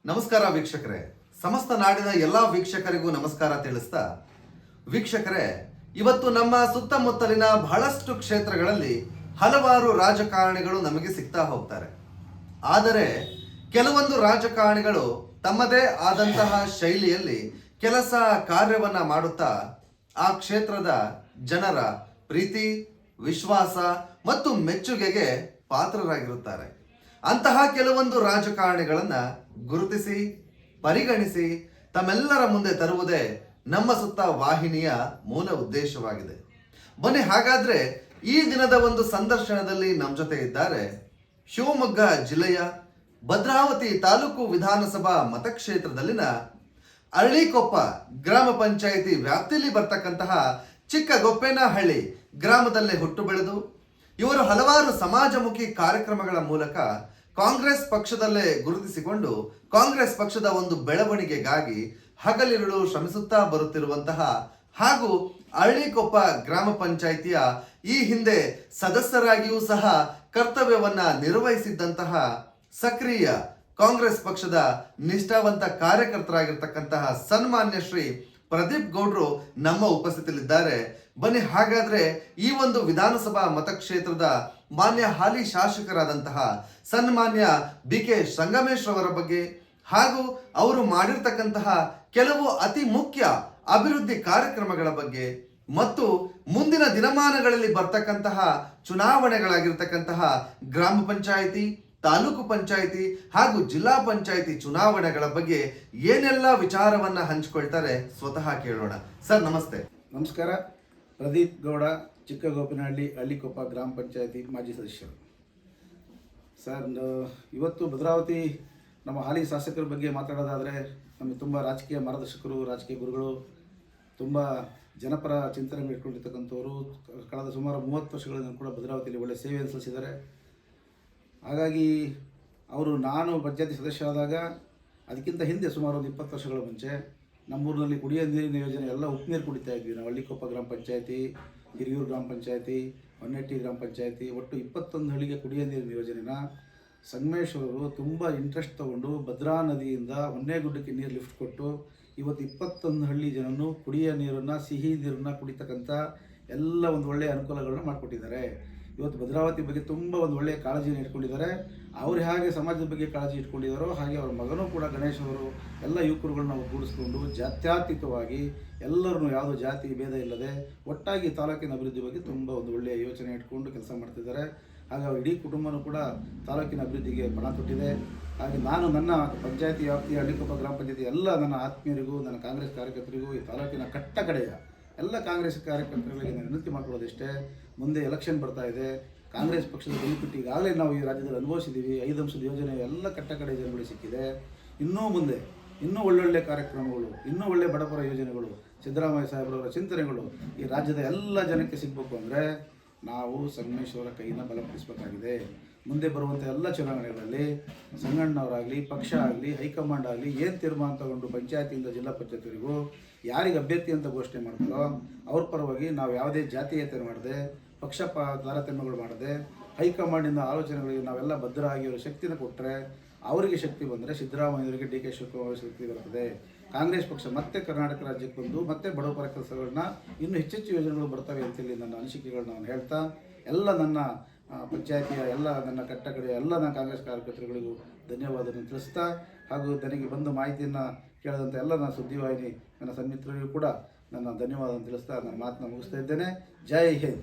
ನಮಸ್ಕಾರ ವೀಕ್ಷಕರೇ. ಸಮಸ್ತ ನಾಡಿನ ಎಲ್ಲಾ ವೀಕ್ಷಕರಿಗೂ ನಮಸ್ಕಾರ ತಿಳಿಸ್ತಾ, ವೀಕ್ಷಕರೇ, ಇವತ್ತು ನಮ್ಮ ಸುತ್ತಮುತ್ತಲಿನ ಬಹಳಷ್ಟು ಕ್ಷೇತ್ರಗಳಲ್ಲಿ ಹಲವಾರು ರಾಜಕಾರಣಿಗಳು ನಮಗೆ ಸಿಗ್ತಾ ಹೋಗ್ತಾರೆ. ಆದರೆ ಕೆಲವೊಂದು ರಾಜಕಾರಣಿಗಳು ತಮ್ಮದೇ ಆದಂತಹ ಶೈಲಿಯಲ್ಲಿ ಕೆಲಸ ಕಾರ್ಯವನ್ನ ಮಾಡುತ್ತಾ ಆ ಕ್ಷೇತ್ರದ ಜನರ ಪ್ರೀತಿ, ವಿಶ್ವಾಸ ಮತ್ತು ಮೆಚ್ಚುಗೆಗೆ ಪಾತ್ರರಾಗಿರುತ್ತಾರೆ. ಅಂತಹ ಕೆಲವೊಂದು ರಾಜಕಾರಣಿಗಳನ್ನ ಗುರುತಿಸಿ ಪರಿಗಣಿಸಿ ತಮ್ಮೆಲ್ಲರ ಮುಂದೆ ತರುವುದೇ ನಮ್ಮ ಸುತ್ತ ವಾಹಿನಿಯ ಮೂಲ ಉದ್ದೇಶವಾಗಿದೆ. ಬನ್ನಿ, ಹಾಗಾದ್ರೆ ಈ ದಿನದ ಒಂದು ಸಂದರ್ಶನದಲ್ಲಿ ನಮ್ಮ ಜೊತೆ ಇದ್ದಾರೆ ಶಿವಮೊಗ್ಗ ಜಿಲ್ಲೆಯ ಭದ್ರಾವತಿ ತಾಲೂಕು ವಿಧಾನಸಭಾ ಮತಕ್ಷೇತ್ರದಲ್ಲಿನ ಅರಳಿಕೊಪ್ಪ ಗ್ರಾಮ ಪಂಚಾಯಿತಿ ವ್ಯಾಪ್ತಿಯಲ್ಲಿ ಬರ್ತಕ್ಕಂತಹ ಚಿಕ್ಕಗೊಪ್ಪೇನಹಳ್ಳಿ ಗ್ರಾಮದಲ್ಲೇ ಹುಟ್ಟು ಬೆಳೆದು ಇವರು ಹಲವಾರು ಸಮಾಜಮುಖಿ ಕಾರ್ಯಕ್ರಮಗಳ ಮೂಲಕ ಕಾಂಗ್ರೆಸ್ ಪಕ್ಷದಲ್ಲೇ ಗುರುತಿಸಿಕೊಂಡು ಕಾಂಗ್ರೆಸ್ ಪಕ್ಷದ ಒಂದು ಬೆಳವಣಿಗೆಗಾಗಿ ಹಗಲಿರುಳು ಶ್ರಮಿಸುತ್ತಾ ಬರುತ್ತಿರುವಂತಹ ಹಾಗೂ ಅರಳಿಕೊಪ್ಪ ಗ್ರಾಮ ಪಂಚಾಯಿತಿಯ ಈ ಹಿಂದೆ ಸದಸ್ಯರಾಗಿಯೂ ಸಹ ಕರ್ತವ್ಯವನ್ನ ನಿರ್ವಹಿಸಿದ್ದಂತಹ ಸಕ್ರಿಯ ಕಾಂಗ್ರೆಸ್ ಪಕ್ಷದ ನಿಷ್ಠಾವಂತ ಕಾರ್ಯಕರ್ತರಾಗಿರ್ತಕ್ಕಂತಹ ಸನ್ಮಾನ್ಯ ಶ್ರೀ ಪ್ರದೀಪ್ ಗೌಡ್ರು ನಮ್ಮ ಉಪಸ್ಥಿತಿಯಲ್ಲಿದ್ದಾರೆ. ಬನ್ನಿ, ಹಾಗಾದ್ರೆ ಈ ಒಂದು ವಿಧಾನಸಭಾ ಮತಕ್ಷೇತ್ರದ ಮಾನ್ಯ ಹಾಲಿ ಶಾಸಕರಾದಂತಹ ಸನ್ಮಾನ್ಯ BK ಸಂಗಮೇಶ್ ಅವರ ಬಗ್ಗೆ ಹಾಗೂ ಅವರು ಮಾಡಿರ್ತಕ್ಕಂತಹ ಕೆಲವು ಅತಿ ಮುಖ್ಯ ಅಭಿವೃದ್ಧಿ ಕಾರ್ಯಕ್ರಮಗಳ ಬಗ್ಗೆ ಮತ್ತು ಮುಂದಿನ ದಿನಮಾನಗಳಲ್ಲಿ ಬರ್ತಕ್ಕಂತಹ ಚುನಾವಣೆಗಳಾಗಿರ್ತಕ್ಕಂತಹ ಗ್ರಾಮ ಪಂಚಾಯಿತಿ, ತಾಲೂಕು ಪಂಚಾಯಿತಿ ಹಾಗೂ ಜಿಲ್ಲಾ ಪಂಚಾಯಿತಿ ಚುನಾವಣೆಗಳ ಬಗ್ಗೆ ಏನೆಲ್ಲ ವಿಚಾರವನ್ನ ಹಂಚಿಕೊಳ್ತಾರೆ ಸ್ವತಃ ಕೇಳೋಣ. ಸರ್ ನಮಸ್ತೆ. ನಮಸ್ಕಾರ. ಪ್ರದೀಪ್ ಗೌಡ, ಚಿಕ್ಕಗೋಪಿನಹಳ್ಳಿ, ಅರಳಿಕೊಪ್ಪ ಗ್ರಾಮ ಪಂಚಾಯಿತಿ ಮಾಜಿ ಸದಸ್ಯರು. ಸರ್, ಇವತ್ತು ಭದ್ರಾವತಿ ನಮ್ಮ ಹಾಲಿ ಶಾಸಕರ ಬಗ್ಗೆ ಮಾತಾಡೋದಾದರೆ ನಮಗೆ ತುಂಬ ರಾಜಕೀಯ ಮಾರ್ಗದರ್ಶಕರು, ರಾಜಕೀಯ ಗುರುಗಳು, ತುಂಬ ಜನಪರ ಚಿಂತನೆಗಳು ಇಟ್ಕೊಂಡಿರ್ತಕ್ಕಂಥವರು. ಕಳೆದ ಸುಮಾರು 30 ವರ್ಷಗಳಿಂದ ಕೂಡ ಭದ್ರಾವತಿಯಲ್ಲಿ ಒಳ್ಳೆಯ ಸೇವೆಯನ್ನು ಸಲ್ಲಿಸಿದ್ದಾರೆ. ಹಾಗಾಗಿ ಅವರು ನಾನು ಪಂಚಾಯತಿ ಸದಸ್ಯ ಆದಾಗ ಅದಕ್ಕಿಂತ ಹಿಂದೆ ಸುಮಾರು ಒಂದು 20 ವರ್ಷಗಳ ಮುಂಚೆ ನಮ್ಮೂರಿನಲ್ಲಿ ಕುಡಿಯೋ ನೀರಿನ ಯೋಜನೆ ಎಲ್ಲ ಉಪ್ಪು ಕುಡಿತಾ ಇದ್ವಿ ನಾವು. ಅರಳಿಕೊಪ್ಪ ಗ್ರಾಮ ಪಂಚಾಯತಿ, ಹಿರಿಯೂರು ಗ್ರಾಮ ಪಂಚಾಯತಿ, ಹೊನ್ನೆಟ್ಟಿ ಗ್ರಾಮ ಪಂಚಾಯತಿ, ಒಟ್ಟು 21 ಹಳ್ಳಿಗೆ ಕುಡಿಯೋ ನೀರಿನ ಯೋಜನೆನ ಸಂಗಮೇಶ್ ಅವರು ತುಂಬ ಇಂಟ್ರೆಸ್ಟ್ ತೊಗೊಂಡು ಭದ್ರಾ ನದಿಯಿಂದ ಹೊನ್ನೇಗುಡ್ಡಕ್ಕೆ ನೀರು ಲಿಫ್ಟ್ ಕೊಟ್ಟು ಇವತ್ತು 21 ಹಳ್ಳಿ ಜನನು ಕುಡಿಯೋ ನೀರನ್ನು, ಸಿಹಿ ನೀರನ್ನು ಕುಡಿತಕ್ಕಂಥ ಎಲ್ಲ ಒಂದು ಒಳ್ಳೆಯ ಅನುಕೂಲಗಳನ್ನ ಮಾಡಿಕೊಟ್ಟಿದ್ದಾರೆ. ಇವತ್ತು ಭದ್ರಾವತಿ ಬಗ್ಗೆ ತುಂಬ ಒಂದು ಒಳ್ಳೆಯ ಕಾಳಜಿಯನ್ನು ಇಟ್ಕೊಂಡಿದ್ದಾರೆ. ಅವ್ರು ಹೇಗೆ ಸಮಾಜದ ಬಗ್ಗೆ ಕಾಳಜಿ ಇಟ್ಕೊಂಡಿದ್ದಾರೋ ಹಾಗೆ ಅವ್ರ ಮಗನೂ ಕೂಡ ಗಣೇಶ್ ಅವರು ಎಲ್ಲ ಯುವಕರುಗಳನ್ನ ಒಗ್ಗೂಡಿಸ್ಕೊಂಡು ಜಾತ್ಯತೀತವಾಗಿ ಎಲ್ಲರನ್ನೂ ಯಾವುದೋ ಜಾತಿ ಭೇದ ಇಲ್ಲದೆ ಒಟ್ಟಾಗಿ ತಾಲೂಕಿನ ಅಭಿವೃದ್ಧಿ ಬಗ್ಗೆ ತುಂಬ ಒಂದು ಒಳ್ಳೆಯ ಯೋಚನೆ ಇಟ್ಕೊಂಡು ಕೆಲಸ ಮಾಡ್ತಿದ್ದಾರೆ. ಹಾಗೆ ಅವ್ರ ಇಡೀ ಕುಟುಂಬನೂ ಕೂಡ ತಾಲೂಕಿನ ಅಭಿವೃದ್ಧಿಗೆ ಪಣ ತೊಟ್ಟಿದೆ. ಹಾಗೆ ನಾನು ನನ್ನ ಪಂಚಾಯತಿ ವ್ಯಾಪ್ತಿಯ ಅರಳಿಕೊಪ್ಪ ಗ್ರಾಮ ಪಂಚಾಯತಿ ಎಲ್ಲ ನನ್ನ ಆತ್ಮೀಯರಿಗೂ, ನನ್ನ ಕಾಂಗ್ರೆಸ್ ಕಾರ್ಯಕರ್ತರಿಗೂ, ಈ ತಾಲೂಕಿನ ಕಟ್ಟ ಕಡೆಯ ಎಲ್ಲ ಕಾಂಗ್ರೆಸ್ ಕಾರ್ಯಕರ್ತರಿಗೆ ನಾನು ವಿನಂತಿ ಮಾಡ್ಕೊಳ್ಳೋದಿಷ್ಟೇ, ಮುಂದೆ ಎಲೆಕ್ಷನ್ ಬರ್ತಾ ಇದೆ. ಕಾಂಗ್ರೆಸ್ ಪಕ್ಷದ ಬೆನಿಫಿಟ್ ಈಗಾಗಲೇ ನಾವು ಈ ರಾಜ್ಯದಲ್ಲಿ ಅನುಭವಿಸಿದ್ದೀವಿ. 5 ಅಂಶದ ಯೋಜನೆ ಎಲ್ಲ ಕಟ್ಟ ಕಡೆ ಜನಗಳಿಗೆ ಸಿಕ್ಕಿದೆ. ಇನ್ನೂ ಮುಂದೆ ಇನ್ನೂ ಒಳ್ಳೊಳ್ಳೆ ಕಾರ್ಯಕ್ರಮಗಳು, ಇನ್ನೂ ಒಳ್ಳೆ ಬಡವರ ಯೋಜನೆಗಳು, ಸಿದ್ದರಾಮಯ್ಯ ಸಾಹೇಬ್ರವರ ಚಿಂತನೆಗಳು ಈ ರಾಜ್ಯದ ಎಲ್ಲ ಜನಕ್ಕೆ ಸಿಗಬೇಕು ಅಂದರೆ ನಾವು ಸಂಗಮೇಶ್ ಅವರ ಕೈನ ಬಲಪಡಿಸಬೇಕಾಗಿದೆ. ಮುಂದೆ ಬರುವಂಥ ಎಲ್ಲ ಚುನಾವಣೆಗಳಲ್ಲಿ ಸಂಗಣ್ಣವರಾಗಲಿ, ಪಕ್ಷ ಆಗಲಿ, ಹೈಕಮಾಂಡ್ ಆಗಲಿ ಏನು ತೀರ್ಮಾನ ತಗೊಂಡು ಪಂಚಾಯತಿಯಿಂದ ಜಿಲ್ಲಾ ಪಂಚಾಯತ್ವರೆಗೂ ಯಾರಿಗೆ ಅಭ್ಯರ್ಥಿ ಅಂತ ಘೋಷಣೆ ಮಾಡ್ತಾರೋ ಅವ್ರ ಪರವಾಗಿ ನಾವು ಯಾವುದೇ ಜಾತೀಯತೆ ಮಾಡದೆ, ಪಕ್ಷ ತಾರತಮ್ಯಗಳು ಮಾಡದೆ, ಹೈಕಮಾಂಡಿನ ಆಲೋಚನೆಗಳಿಗೆ ನಾವೆಲ್ಲ ಭದ್ರವಾಗಿ ಅವರ ಶಕ್ತಿನ ಕೊಟ್ಟರೆ, ಅವರಿಗೆ ಶಕ್ತಿ ಬಂದರೆ ಸಿದ್ದರಾಮಯ್ಯವರಿಗೆ DK ಶಿವಕುಮಾರ್ ಶಕ್ತಿ ಬರ್ತದೆ. ಕಾಂಗ್ರೆಸ್ ಪಕ್ಷ ಮತ್ತೆ ಕರ್ನಾಟಕ ರಾಜ್ಯಕ್ಕೆ ಬಂದು ಮತ್ತೆ ಬಡವರ ಕೆಲಸಗಳನ್ನ ಇನ್ನೂ ಹೆಚ್ಚೆಚ್ಚು ಯೋಜನೆಗಳು ಬರ್ತವೆ ಅಂತೇಳಿ ನನ್ನ ಅನಿಸಿಕೆಗಳನ್ನ ನಾನು ಹೇಳ್ತಾ, ಎಲ್ಲ ನನ್ನ ಪಂಚಾಯತಿಯ ಎಲ್ಲ ನನ್ನ ಕಟ್ಟ ಕಡೆಯ ಎಲ್ಲ ನನ್ನ ಕಾಂಗ್ರೆಸ್ ಕಾರ್ಯಕರ್ತರುಗಳಿಗೂ ಧನ್ಯವಾದವನ್ನು ತಿಳಿಸ್ತಾ, ಹಾಗೂ ನನಗೆ ಬಂದು ಮಾಹಿತಿಯನ್ನು ಕೇಳಿದಂಥ ಎಲ್ಲ ನನ್ನ ಸುದ್ದಿವಾಹಿನಿ ನನ್ನ ಸನ್ಮಿತ್ರರಿಗೂ ಕೂಡ ನನ್ನ ಧನ್ಯವಾದವನ್ನು ತಿಳಿಸ್ತಾ ನನ್ನ ಮಾತನ್ನು ಮುಗಿಸ್ತಾ ಇದ್ದೇನೆ. ಜೈ ಹಿಂದ್.